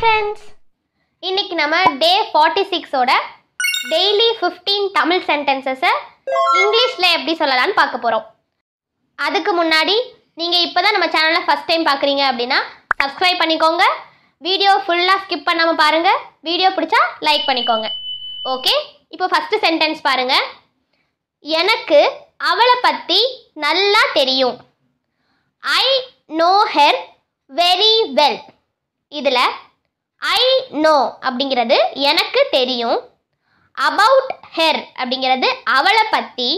friends, இன்னைக்கு நம்ம day 46 ஓட daily 15 தமிழ் sentences இங்கிலீஷ்ல எப்படி சொல்லலாம்னு பார்க்க போறோம். அதுக்கு முன்னாடி நீங்க இப்போதான் நம்ம சேனலை ஃபர்ஸ்ட் டைம் பார்க்குறீங்க அப்படின்னா சப்ஸ்கிரைப் பண்ணிக்கோங்க. வீடியோ ஃபுல்லாக ஸ்கிப் பண்ணாமல் பாருங்க. வீடியோ பிடிச்சா லைக் பண்ணிக்கோங்க. ஓகே, இப்போ ஃபர்ஸ்ட் சென்டென்ஸ் பாருங்க. எனக்கு அவளை பற்றி நல்லா தெரியும். I know her very well. இதில் I know அப்படிங்கிறது எனக்கு தெரியும். About her அப்படிங்கிறது அவளை பற்றி.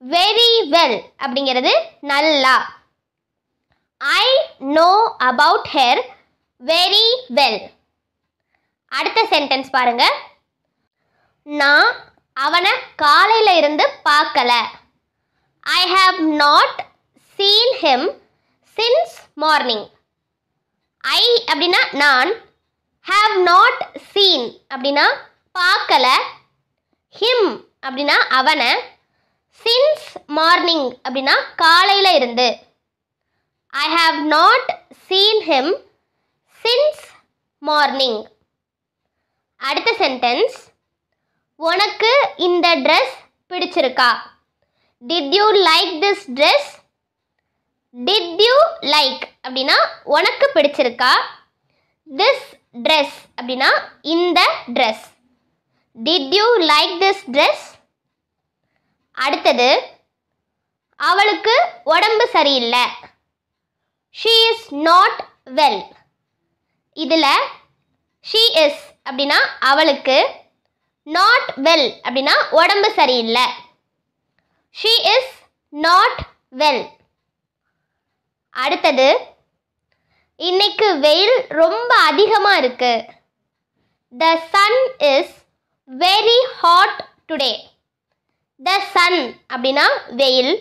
Very well அப்படிங்கிறது நல்லா. I know about her very well. அடுத்த சென்டென்ஸ் பாருங்க. நான் அவனை காலையில் இருந்து பார்க்கல. I have not seen him since morning. I அப்படின்னா நான், have not seen அப்படின்னா பார்க்கல, him அப்படின்னா அவனை, since morning அப்படின்னா காலையில் இருந்து. I have not seen him since morning. அடுத்த சென்டென்ஸ், உனக்கு இந்த ட்ரெஸ் பிடிச்சிருக்கா? Did you like this dress? Did you like அப்படின்னா உனக்கு பிடிச்சிருக்கா? This dress அப்படின்னா இந்த dress. Did you like this dress? அடுத்தது, அவளுக்கு உடம்பு சரியில்லை. She is not well. இதில் she is அப்படின்னா அவளுக்கு, not well அப்படின்னா உடம்பு சரியில்லை. She is not well. அடுத்தது, இன்னைக்கு வெயில் ரொம்ப அதிகமாக இருக்கு. The sun is very hot today. The sun அப்படின்னா வெயில்,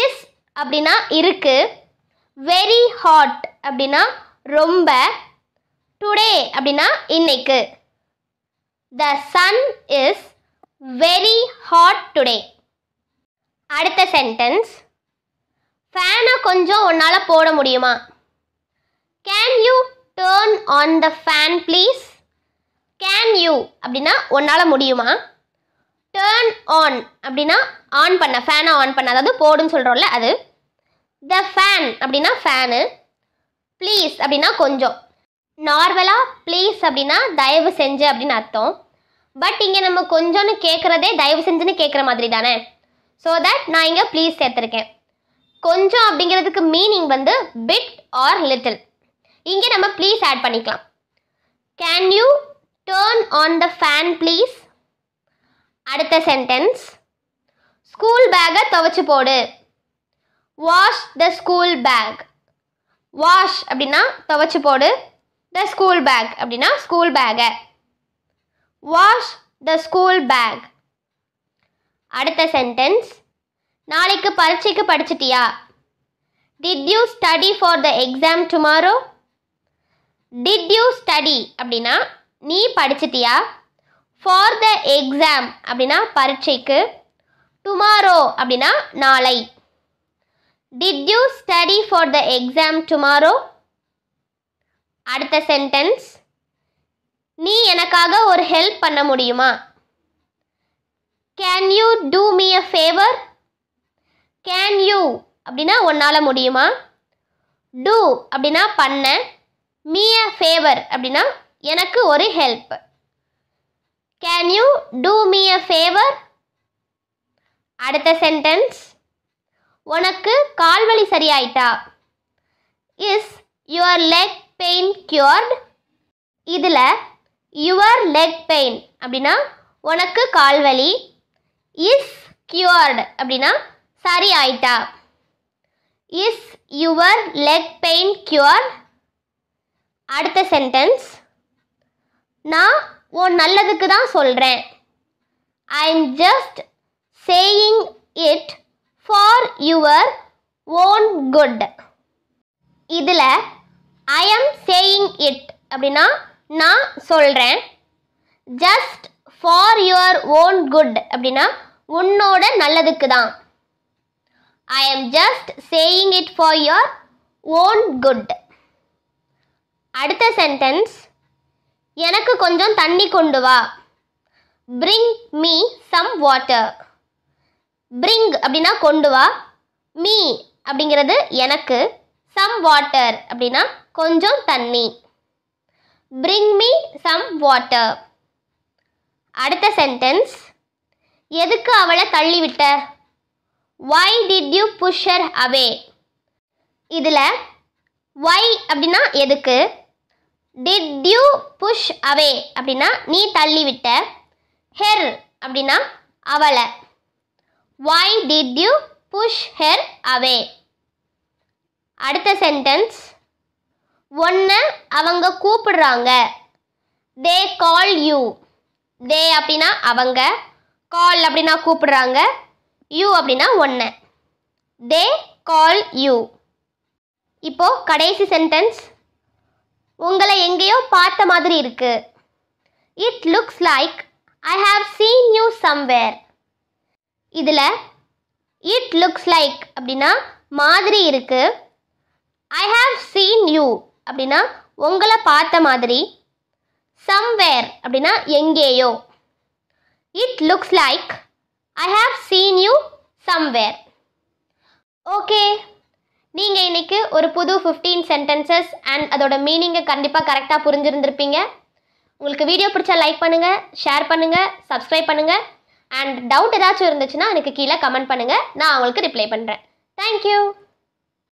is அப்படின்னா இருக்கு, very hot அப்படின்னா ரொம்ப, today அப்படின்னா இன்னைக்கு. The sun is very hot today. அடுத்த சென்டென்ஸ், ஃபேனை கொஞ்சம் உன்னால் போட முடியுமா? Can you turn on the fan please? Can you அப்படின்னா உன்னால் முடியுமா? Turn on அப்படின்னா ஆன் பண்ண, ஃபேனை ஆன் பண்ண, அதாவது போடுன்னு சொல்கிறோம்ல அது. The fan அப்படின்னா ஃபேனு, ப்ளீஸ் அப்படின்னா கொஞ்சம். நார்மலாக ப்ளீஸ் அப்படின்னா தயவு செஞ்சு அப்படின்னு அர்த்தம். பட் இங்கே நம்ம கொஞ்சம்னு கேட்குறதே தயவு செஞ்சுன்னு கேட்குற மாதிரி தானே. ஸோ தட் நான் இங்கே ப்ளீஸ் சேர்த்துருக்கேன். கொஞ்சம் அப்படிங்கிறதுக்கு மீனிங் வந்து பிட் ஆர் லிட்டில். இங்கே நம்ம ப்ளீஸ் ஆட் பண்ணிக்கலாம். Can you turn on the fan please? அடுத்த சென்டென்ஸ், ஸ்கூல் பேக்கை துவைச்சு போடு. Wash the school bag. Wash அப்படின்னா துவைச்சு போடு, த ஸ்கூல் பேக் அப்படின்னா ஸ்கூல் பேக்கை. Wash the school bag. அடுத்த சென்டென்ஸ், நாளைக்கு பரீட்சைக்கு படிச்சிட்டியா? Did you study for the exam tomorrow? Did you study அப்படின்னா நீ படிச்சிட்டியா? For the exam அப்படின்னா பரீட்சைக்கு, tomorrow அப்படின்னா நாளை. Did you study for the exam tomorrow? அடுத்த சென்டென்ஸ், நீ எனக்காக ஒரு ஹெல்ப் பண்ண முடியுமா? Can you do me a favor? Can you அப்படின்னா உன்னால் முடியுமா? Do அப்படின்னா பண்ண, me a favor அப்படின்னா எனக்கு ஒரு help. Can you do me a favor? அடுத்த சென்டென்ஸ், உனக்கு கால்வலி சரியாயிட்டா? Is your leg pain cured? இதில் your leg pain அப்படின்னா உனக்கு கால்வலி, is cured அப்படின்னா சரி ஆயிட்டா. Is your leg pain cured? அடுத்த சென்டென்ஸ், நான் உன் நல்லதுக்கு தான் சொல்கிறேன். I am just saying it for your own good. இதில் I am saying it அப்படின்னா நான் சொல்கிறேன், just for your own good அப்படின்னா உன்னோட நல்லதுக்கு தான். I am just saying it for your own good. அடுத்த சென்டென்ஸ், எனக்கு கொஞ்சம் தண்ணி கொண்டு வா. bring me some water. bring அப்படின்னா கொண்டு வா, me அப்படிங்கிறது எனக்கு, some water அப்படின்னா கொஞ்சம் தண்ணி. bring me some water. அடுத்த சென்டென்ஸ், எதுக்கு அவளை தள்ளிவிட்ட? why did you push her away? இதில் why அப்படின்னா எதுக்கு, did you push away அப்படின்னா நீ தள்ளிவிட்ட, her அப்படின்னா அவளை. why did you push her away? அடுத்த சென்டென்ஸ், ஒன்றை அவங்க கூப்பிடுறாங்க. they call you. they அப்படின்னா அவங்க, call அப்படின்னா கூப்பிடுறாங்க, you அப்படின்னா ஒன்று. they call you. இப்போ கடைசி சென்டென்ஸ், உங்களை எங்கேயோ பார்த்த மாதிரி இருக்கு. it looks like I have seen you somewhere. இதில் it looks like அப்படின்னா மாதிரி இருக்கு, I have seen you அப்படின்னா உங்களை பார்த்த மாதிரி, somewhere அப்படின்னா எங்கேயோ. it looks like I have seen you somewhere. Okay, நீங்கள் இன்றைக்கி ஒரு புது 15 சென்டென்சஸ் அண்ட் அதோட மீனிங்கை கண்டிப்பாக கரெக்டாக புரிஞ்சிருந்திருப்பீங்க. உங்களுக்கு வீடியோ பிடிச்சா லைக் பண்ணுங்கள், ஷேர் பண்ணுங்கள், சப்ஸ்கிரைப் பண்ணுங்கள். அண்ட் டவுட் ஏதாச்சும் இருந்துச்சுன்னா எனக்கு கீழே கமெண்ட் பண்ணுங்கள், நான் உங்களுக்கு ரிப்ளை பண்ணுறேன். தேங்க்யூ.